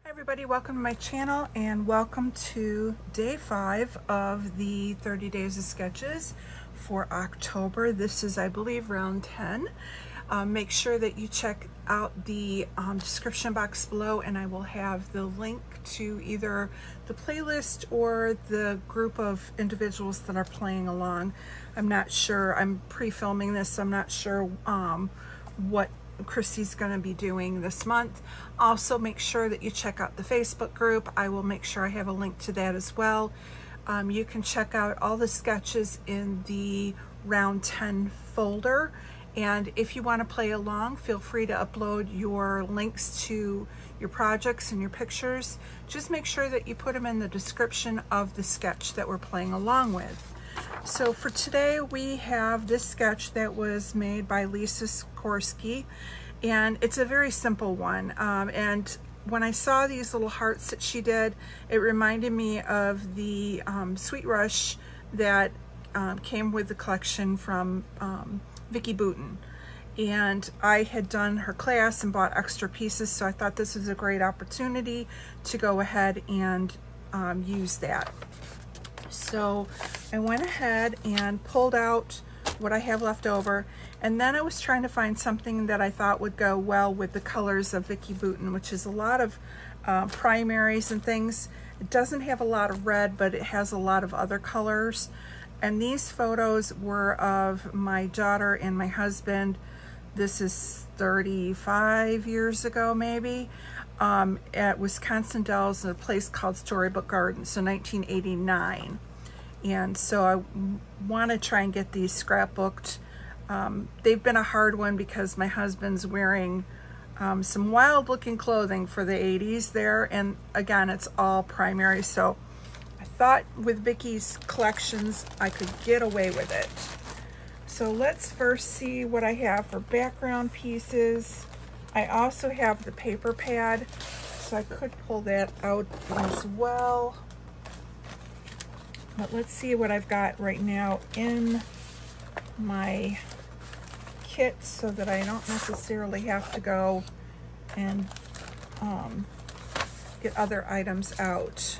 Hi everybody, welcome to my channel and welcome to day 5 of the 30 days of sketches for October. This is, I believe, round 10. Make sure that you check out the description box below and I will have the link to either the playlist or the group of individuals that are playing along. I'm not sure, I'm pre-filming this, so I'm not sure what Christy's going to be doing this month. Also, make sure that you check out the Facebook group. I will make sure I have a link to that as well. You can check out all the sketches in the round 10 folder, and if you want to play along, feel free to upload your links to your projects and your pictures. Just make sure that you put them in the description of the sketch that we're playing along with. So for today we have this sketch that was made by Lisa Sikorsky, and it's a very simple one. And when I saw these little hearts that she did, it reminded me of the Sweet Rush that came with the collection from Vicki Boutin. And I had done her class and bought extra pieces, so I thought this was a great opportunity to go ahead and use that. So I went ahead and pulled out what I have left over, and then I was trying to find something that I thought would go well with the colors of Vicki Boutin, which is a lot of primaries and things. It doesn't have a lot of red, but it has a lot of other colors. And these photos were of my daughter and my husband. This is 35 years ago, maybe, at Wisconsin Dells in a place called Storybook Gardens, so 1989. And so I want to try and get these scrapbooked. They've been a hard one because my husband's wearing some wild looking clothing for the 80s there, and again, it's all primary, so I thought with Vicki's collections I could get away with it. So let's first see what I have for background pieces. I also have the paper pad, so I could pull that out as well. But let's see what I've got right now in my kit so that I don't necessarily have to go and get other items out.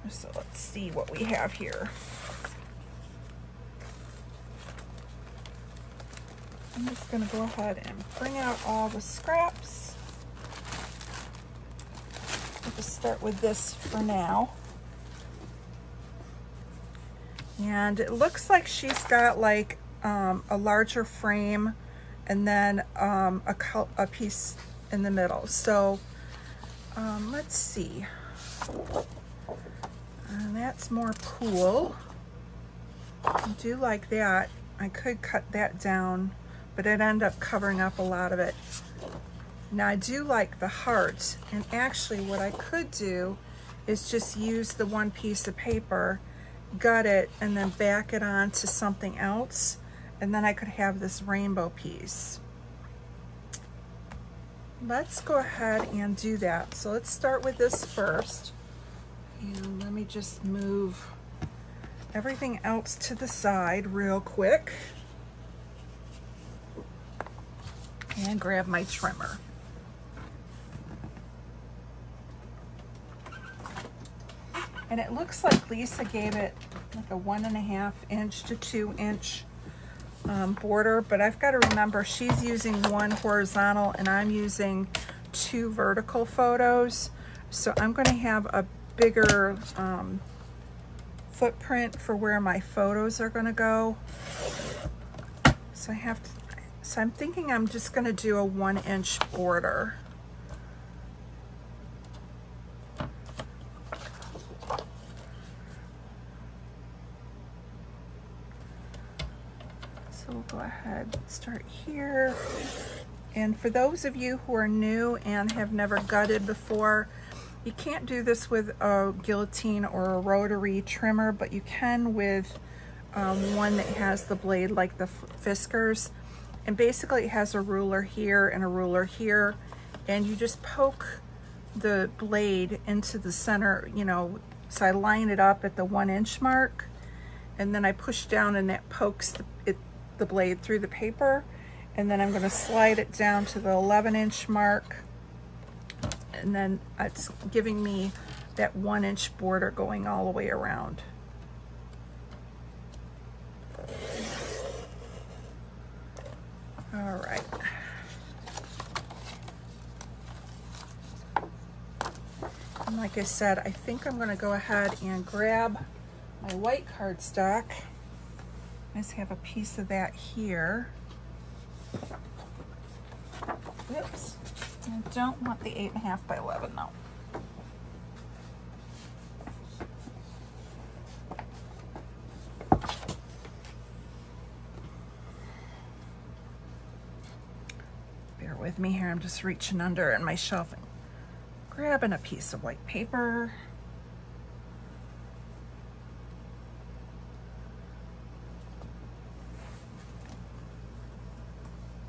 So let's see what we have here. I'm just going to go ahead and bring out all the scraps. I'll just start with this for now. And it looks like she's got like a larger frame and then a piece in the middle. So let's see. And that's more cool. I do like that. I could cut that down, but it ended up covering up a lot of it. Now I do like the heart, and actually what I could do is just use the one piece of paper, gut it, and then back it on to something else, and then I could have this rainbow piece. Let's go ahead and do that. So let's start with this first, and let me just move everything else to the side real quick and grab my trimmer. And it looks like Lisa gave it like a 1.5 inch to 2 inch border, but I've got to remember she's using one horizontal and I'm using 2 vertical photos. So I'm going to have a bigger footprint for where my photos are going to go. So I'm thinking I'm just going to do a 1 inch border. So we'll go ahead, start here. And for those of you who are new and have never gutted before, you can't do this with a guillotine or a rotary trimmer, but you can with one that has the blade like the Fiskars. And basically it has a ruler here and a ruler here, and you just poke the blade into the center, you know, so I line it up at the 1 inch mark, and then I push down and that pokes the blade through the paper, and then I'm going to slide it down to the 11 inch mark, and then it's giving me that 1-inch border going all the way around. All right. And like I said, I think I'm going to go ahead and grab my white cardstock. I just have a piece of that here. Oops. I don't want the 8.5 by 11 though. Bear with me here, I'm just reaching under in my shelf and grabbing a piece of white paper.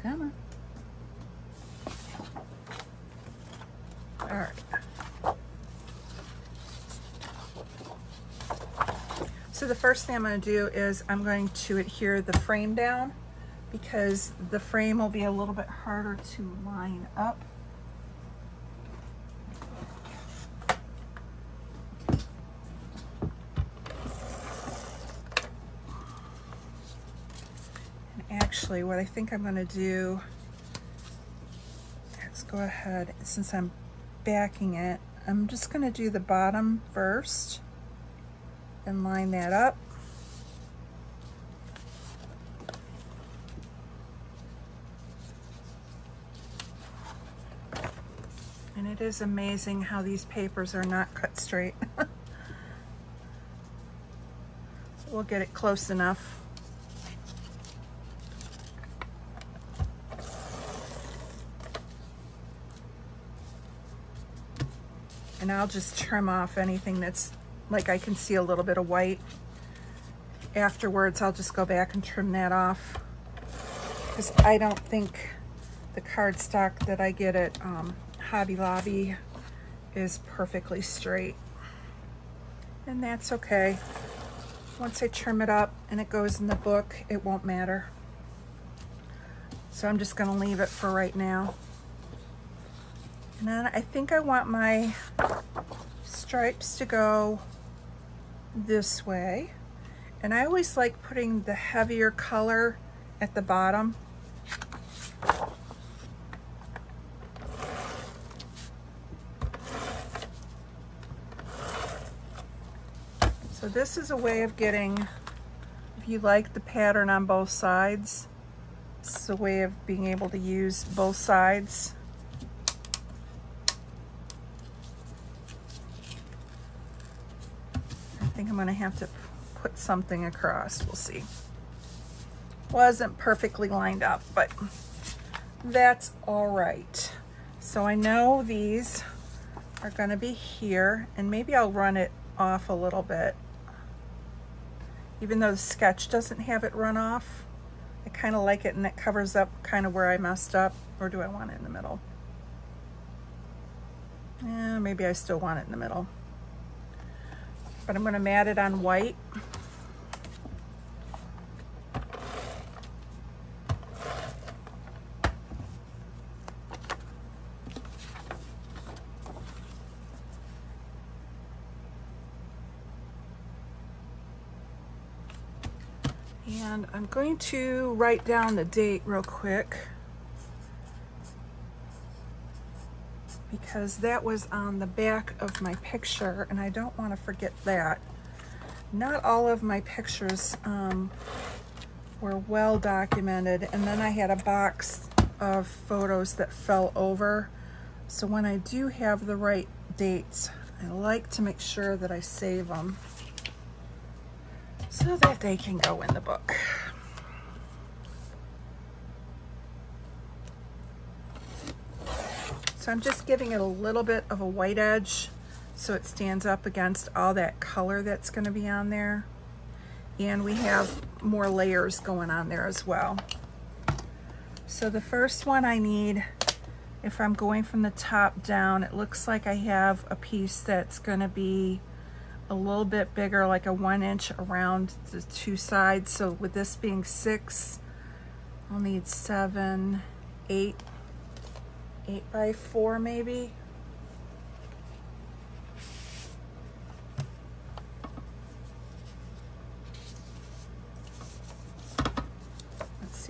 Come on. All right. So the first thing I'm going to do is I'm going to adhere the frame down, because the frame will be a little bit harder to line up. And actually, what I think I'm going to do is go ahead, since I'm backing it, I'm just going to do the bottom first and line that up. And it is amazing how these papers are not cut straight. We'll get it close enough. And I'll just trim off anything that's like I can see a little bit of white. Afterwards, I'll just go back and trim that off, because I don't think the cardstock that I get at Hobby Lobby is perfectly straight. And that's okay. Once I trim it up and it goes in the book, it won't matter. So I'm just gonna leave it for right now. And then I think I want my stripes to go this way. And I always like putting the heavier color at the bottom. So this is a way of getting, if you like the pattern on both sides, this is a way of being able to use both sides. I think I'm going to have to put something across, we'll see. Wasn't perfectly lined up, but that's all right. So I know these are going to be here, and maybe I'll run it off a little bit. Even though the sketch doesn't have it run off, I kind of like it, and it covers up kind of where I messed up. Or do I want it in the middle? Yeah, maybe I still want it in the middle. But I'm going to mat it on white. And I'm going to write down the date real quick, because that was on the back of my picture and I don't want to forget that. Not all of my pictures were well documented, and then I had a box of photos that fell over. So when I do have the right dates, I like to make sure that I save them so that they can go in the book. So I'm just giving it a little bit of a white edge so it stands up against all that color that's going to be on there. And we have more layers going on there as well. So the first one I need, if I'm going from the top down, it looks like I have a piece that's going to be a little bit bigger, like a 1 inch around the two sides. So with this being 6, I'll need 7, 8 by 4 maybe.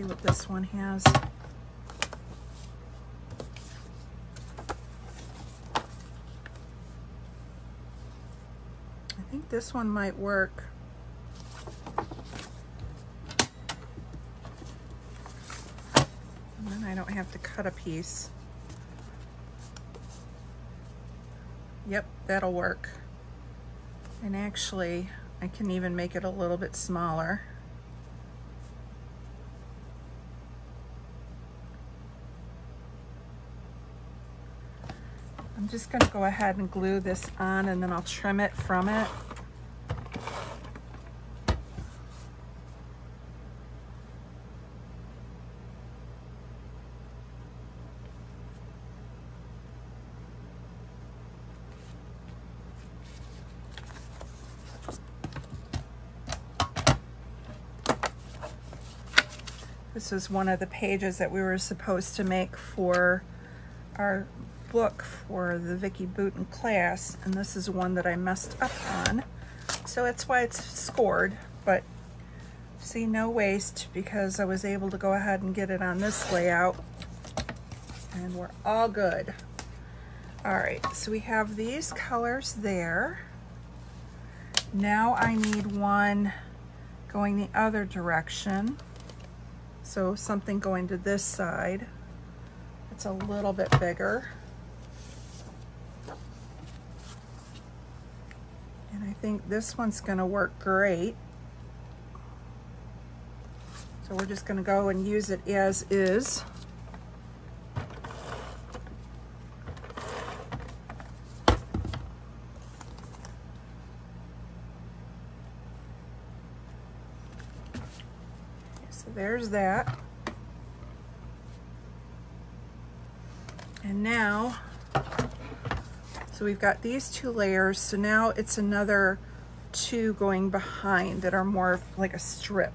see what this one has. I think this one might work. And then I don't have to cut a piece. Yep, that'll work. And actually, I can even make it a little bit smaller. I'm just going to go ahead and glue this on, and then I'll trim it from it. This is one of the pages that we were supposed to make for our book for the Vicki Boutin class, and this is one that I messed up on. So that's why it's scored, but see, no waste, because I was able to go ahead and get it on this layout, and we're all good. All right, so we have these colors there. Now I need one going the other direction. So something going to this side. It's a little bit bigger. And I think this one's gonna work great. So we're just gonna go and use it as is. So there's that. And now, so we've got these two layers, so now it's another two going behind that are more like a strip.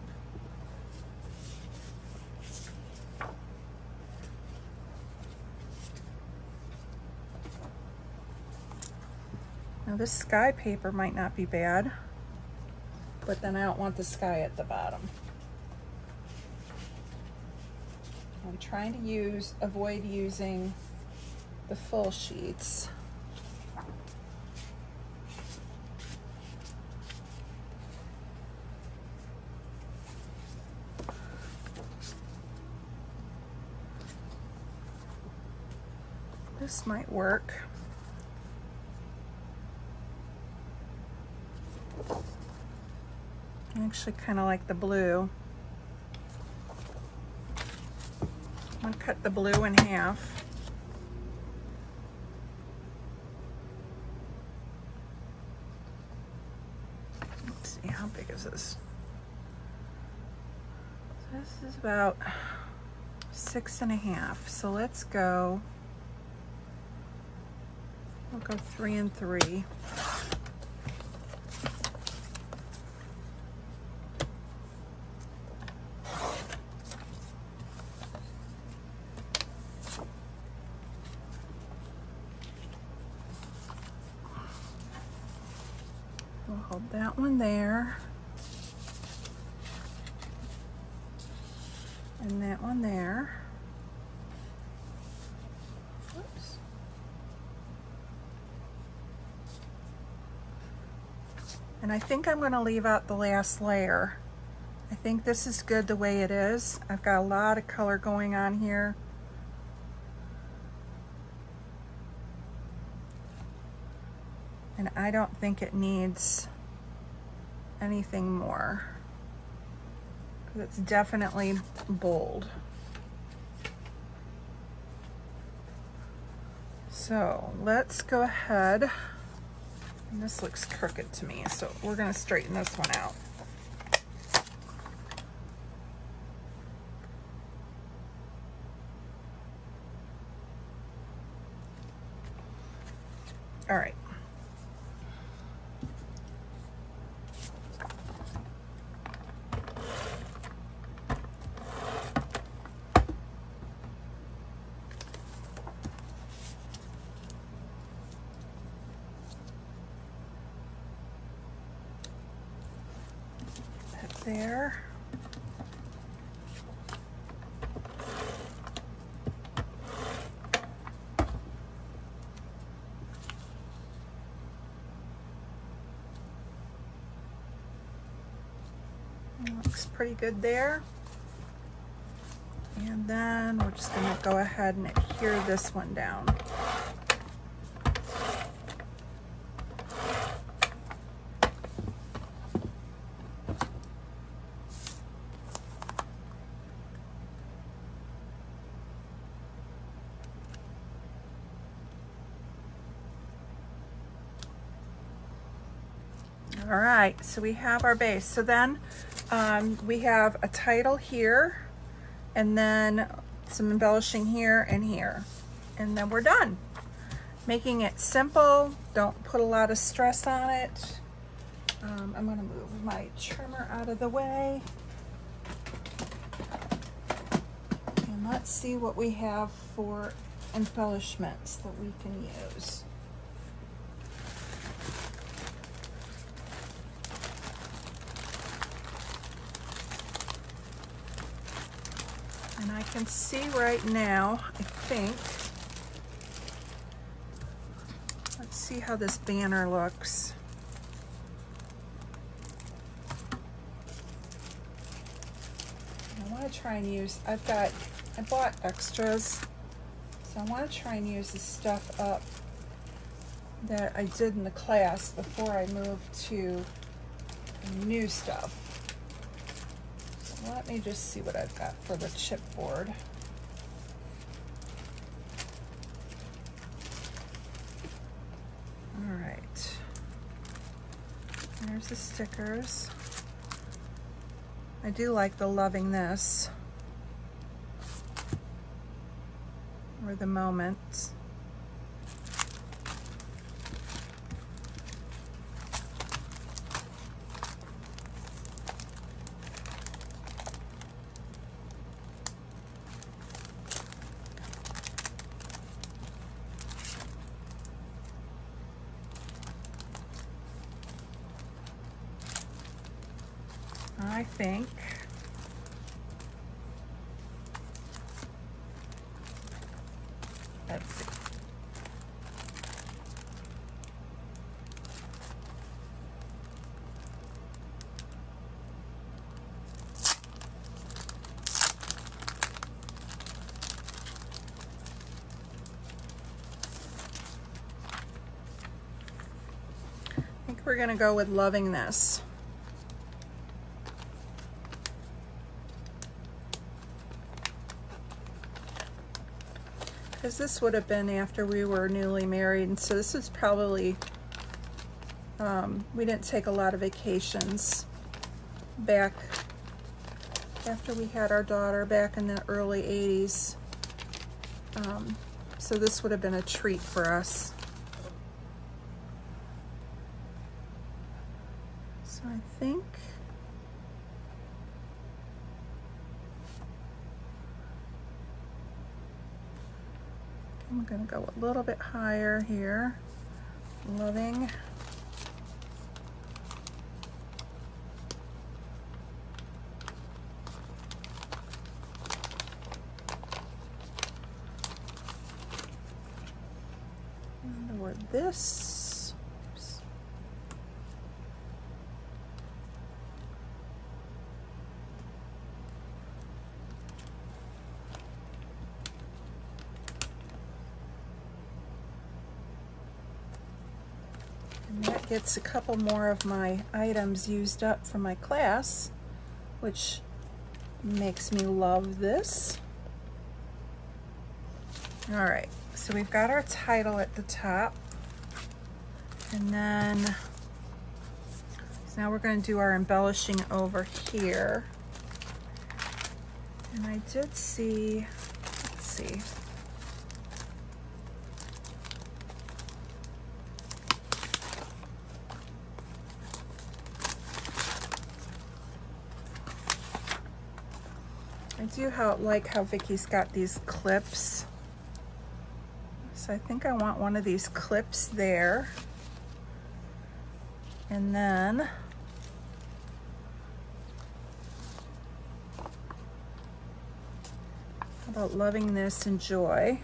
Now this sky paper might not be bad, but then I don't want the sky at the bottom. I'm trying to avoid using the full sheets. This might work. I actually kind of like the blue. I'm gonna cut the blue in half. Let's see, how big is this? So this is about 6.5. So let's go, we'll go 3 and 3. We'll hold that one there. And that one there. Oops. And I think I'm going to leave out the last layer. I think this is good the way it is. I've got a lot of color going on here. And I don't think it needs anything more. It's definitely bold. So let's go ahead, and this looks crooked to me, so we're gonna straighten this one out. All right. There. pretty good there. And then we're just going to go ahead and adhere this one down. All right, so we have our base. So then we have a title here, and then some embellishing here and here, and then we're done. Making it simple, don't put a lot of stress on it. I'm gonna move my trimmer out of the way. And let's see what we have for embellishments that we can use. And I can see right now, I think, let's see how this banner looks. I want to try and use, I bought extras, so I want to try and use the stuff up that I did in the class before I moved to new stuff. Let me just see what I've got for the chipboard. All right. There's the stickers. I do like the Loving This, or the Moments. I think let's see. I think we're gonna go with Loving This. Because this would have been after we were newly married, and so this is probably, we didn't take a lot of vacations back after we had our daughter back in the early 80s. So this would have been a treat for us. So I think I'm going to go a little bit higher here. Loving. And where this. Oops. And that gets a couple more of my items used up for my class, which makes me love this. All right, so we've got our title at the top, and then so now we're going to do our embellishing over here. And I did see, let's see. I do like how Vicky's got these clips. So I think I want one of these clips there. And then how about Loving This and Joy?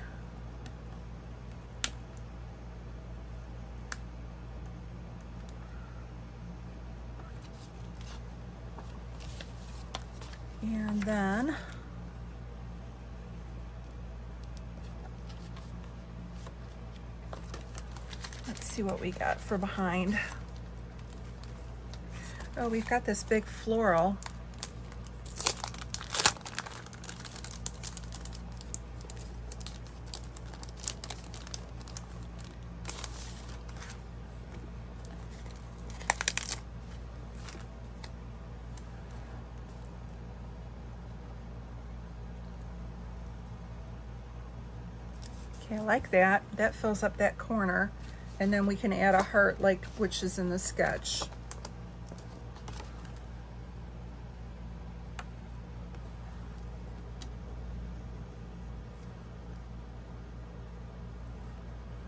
see what we got for behind. Oh, we've got this big floral. Okay, I like that. That fills up that corner. And then we can add a heart like which is in the sketch.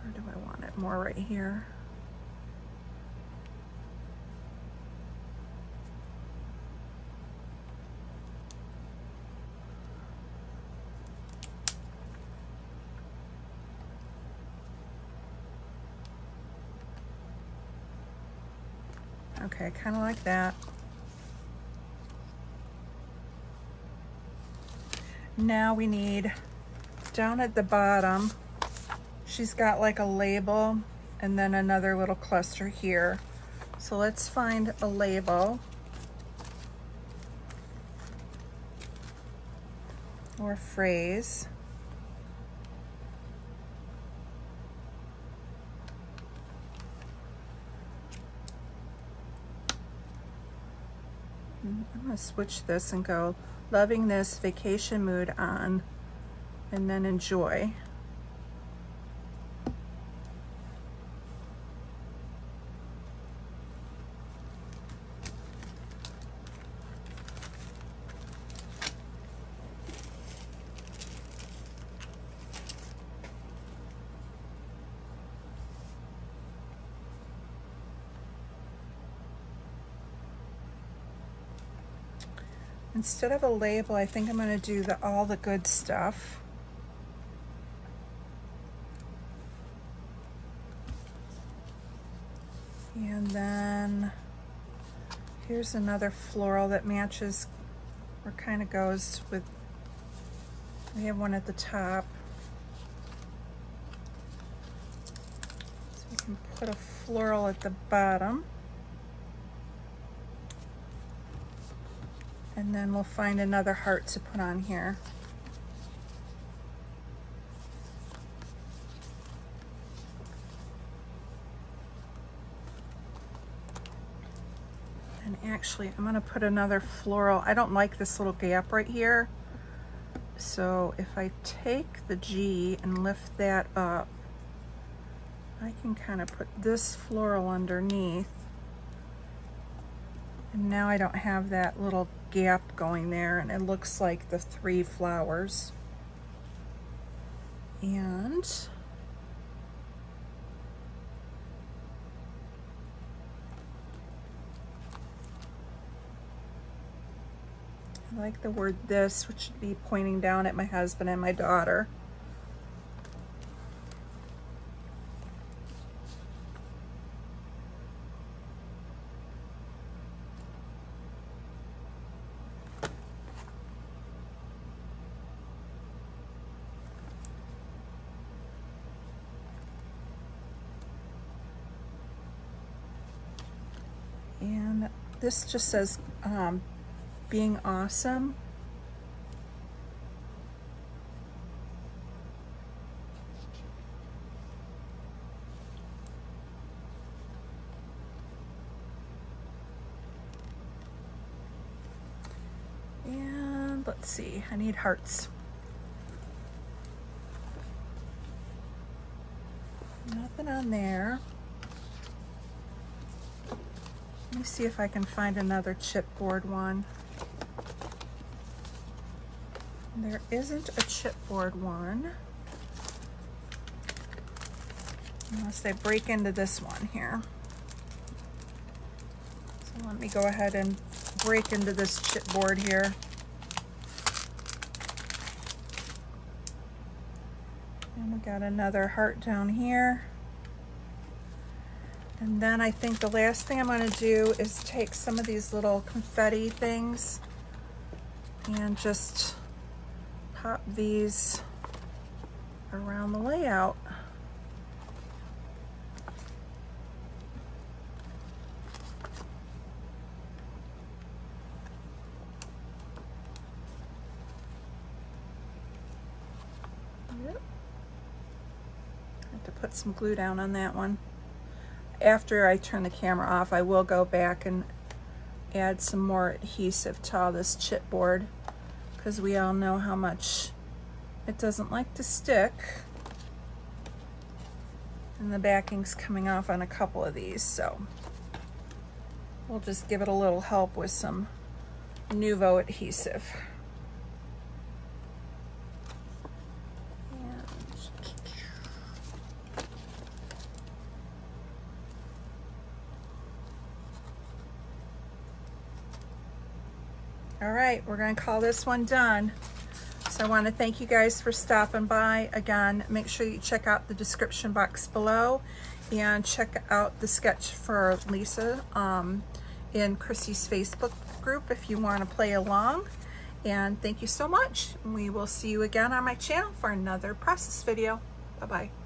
Or do I want it more right here? Okay, kind of like that. Now we need, down at the bottom, she's got like a label and then another little cluster here. So let's find a label or a phrase. I'm gonna switch this and go loving this vacation mood on, and then enjoy. Instead of a label, I think I'm going to do all the good stuff. And then here's another floral that matches or kind of goes with, we have one at the top. So we can put a floral at the bottom. And then we'll find another heart to put on here. And actually, I'm going to put another floral. I don't like this little gap right here. So if I take the G and lift that up, I can kind of put this floral underneath. And now I don't have that little gap going there, and it looks like the 3 flowers. And I like the word this, which should be pointing down at my husband and my daughter. And this just says being awesome. And let's see, I need hearts. Nothing on there. Let me see if I can find another chipboard one. There isn't a chipboard one. Unless I break into this one here. So let me go ahead and break into this chipboard here. And we got another heart down here. And then I think the last thing I'm going to do is take some of these little confetti things and just pop these around the layout. Yep. I have to put some glue down on that one. After I turn the camera off, I will go back and add some more adhesive to all this chipboard, because we all know how much it doesn't like to stick. And the backing's coming off on a couple of these, so we'll just give it a little help with some Nuvo adhesive. All right, we're going to call this one done. So I want to thank you guys for stopping by. Again, make sure you check out the description box below and check out the sketch for Lisa in Chrissy's Facebook group if you want to play along. And thank you so much. We will see you again on my channel for another process video. Bye-bye.